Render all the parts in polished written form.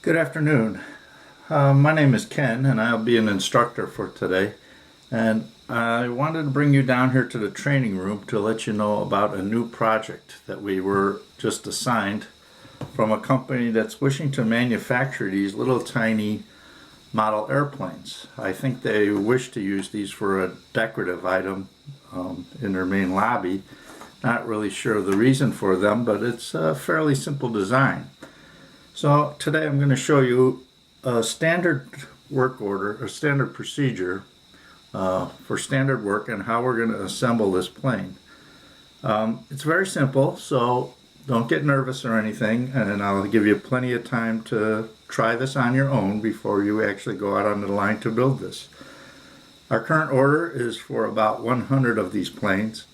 Good afternoon. My name is Ken and I'll be an instructor for today. And I wanted to bring you down here to the training room to let you know about a new project that we were just assigned from a company that's wishing to manufacture these little tiny model airplanes. I think they wish to use these for a decorative item in their main lobby. Not really sure the reason for them, but it's a fairly simple design. So today I'm going to show you a standard work order, a standard procedure for standard work and how we're going to assemble this plane. It's very simple, so don't get nervous or anything, and I'll give you plenty of time to try this on your own before you actually go out on the line to build this. Our current order is for about 100 of these planes.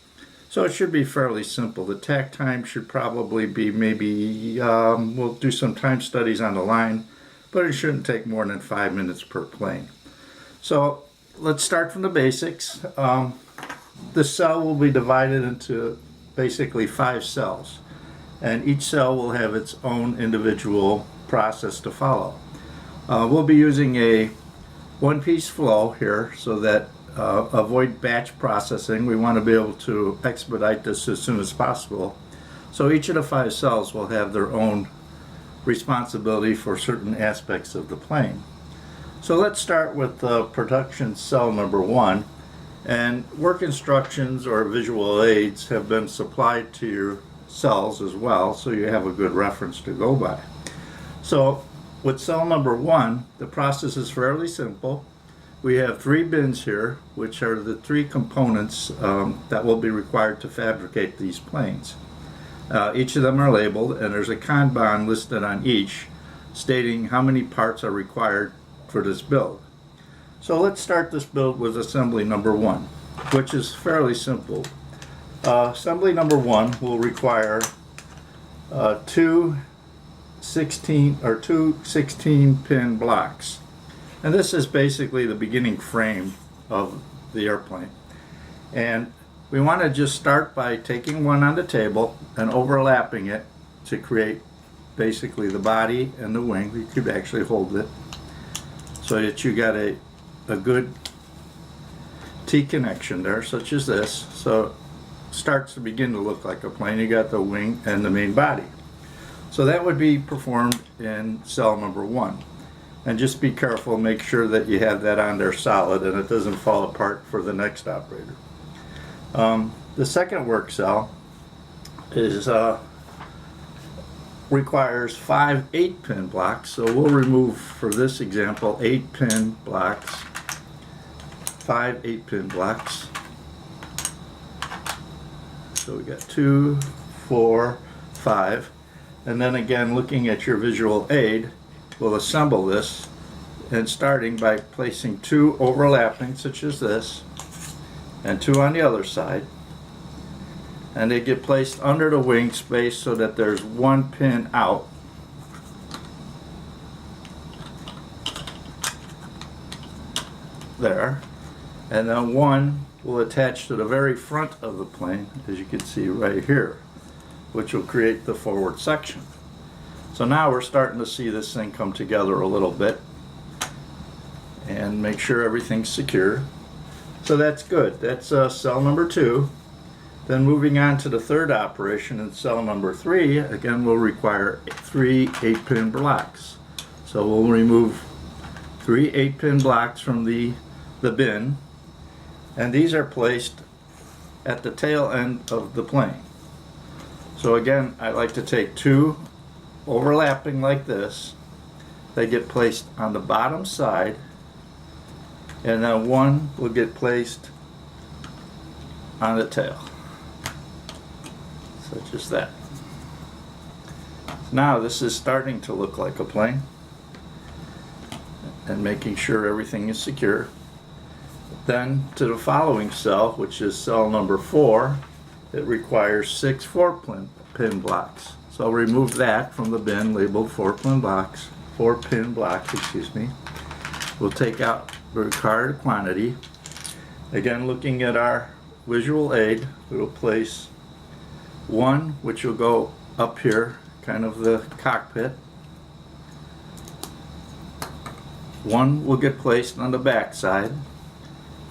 So it should be fairly simple. The takt time should probably be maybe, we'll do some time studies on the line, but it shouldn't take more than 5 minutes per plane. So let's start from the basics. The cell will be divided into basically 5 cells, and each cell will have its own individual process to follow. We'll be using a one-piece flow here so that avoid batch processing. We want to be able to expedite this as soon as possible. So each of the 5 cells will have their own responsibility for certain aspects of the plane. So let's start with production cell number 1, and work instructions or visual aids have been supplied to your cells as well, so you have a good reference to go by. So with cell number 1, the process is fairly simple. We have 3 bins here, which are the 3 components that will be required to fabricate these planes. Each of them are labeled, and there's a Kanban listed on each stating how many parts are required for this build. So let's start this build with assembly number 1, which is fairly simple. Assembly number 1 will require two 16-pin blocks. And this is basically the beginning frame of the airplane. And we want to just start by taking one on the table and overlapping it to create basically the body and the wing. You could actually hold it so that you got a good T connection there, such as this. So it starts to begin to look like a plane. You got the wing and the main body. So that would be performed in cell number 1. And just be careful, make sure that you have that on there solid and it doesn't fall apart for the next operator. The second work cell is requires 5 8-pin blocks, so we'll remove for this example 8-pin blocks, 5 8-pin blocks. So we got 2, 4, 5, and then again looking at your visual aid, we'll assemble this, and starting by placing 2 overlapping such as this and 2 on the other side, and they get placed under the wing space so that there's 1 pin out. There, and then 1 will attach to the very front of the plane, as you can see right here, which will create the forward section. So now we're starting to see this thing come together a little bit and make sure everything's secure. So that's good. That's cell number 2. Then moving on to the third operation in cell number 3, again we'll require 3 8-pin blocks. So we'll remove 3 8-pin blocks from the bin, and these are placed at the tail end of the plane. So again, I like to take 2 overlapping like this. They get placed on the bottom side, and then 1 will get placed on the tail, such as that. Now this is starting to look like a plane, and making sure everything is secure. Then to the following cell, which is cell number 4, it requires 6 4-pin blocks. So I'll remove that from the bin labeled 4-pin blocks, excuse me. We'll take out the required quantity. Again, looking at our visual aid, we will place 1, which will go up here, kind of the cockpit. One will get placed on the back side.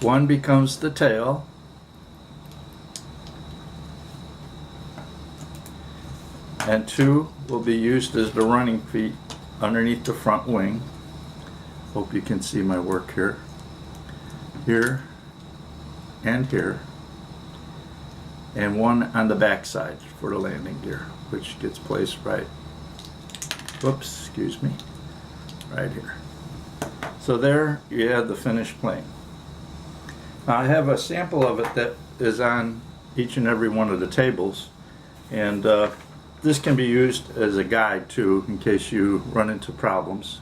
One becomes the tail. And two will be used as the running feet underneath the front wing. Hope you can see my work here. Here and here. And one on the back side for the landing gear, which gets placed right, whoops, excuse me, right here. So there you have the finished plane. Now I have a sample of it that is on each and every one of the tables, and this can be used as a guide too in case you run into problems.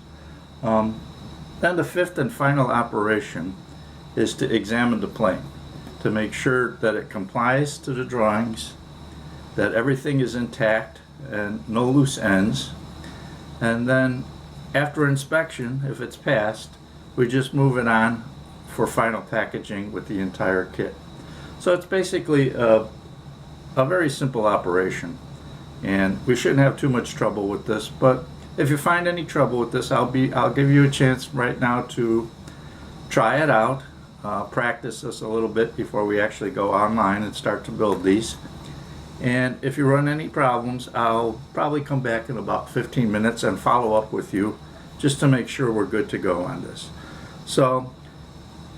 Then the fifth and final operation is to examine the plane to make sure that it complies to the drawings, that everything is intact and no loose ends. And then after inspection, if it's passed, we just move it on for final packaging with the entire kit. So it's basically a very simple operation, and we shouldn't have too much trouble with this. But if you find any trouble with this, I'll give you a chance right now to try it out, practice this a little bit before we actually go online and start to build these. And if you run any problems, I'll probably come back in about 15 minutes and follow up with you just to make sure we're good to go on this. So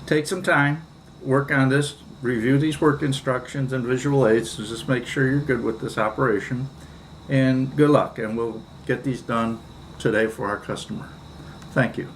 take some time, work on this, review these work instructions and visual aids to just make sure you're good with this operation, and good luck, and we'll get these done today for our customer. Thank you.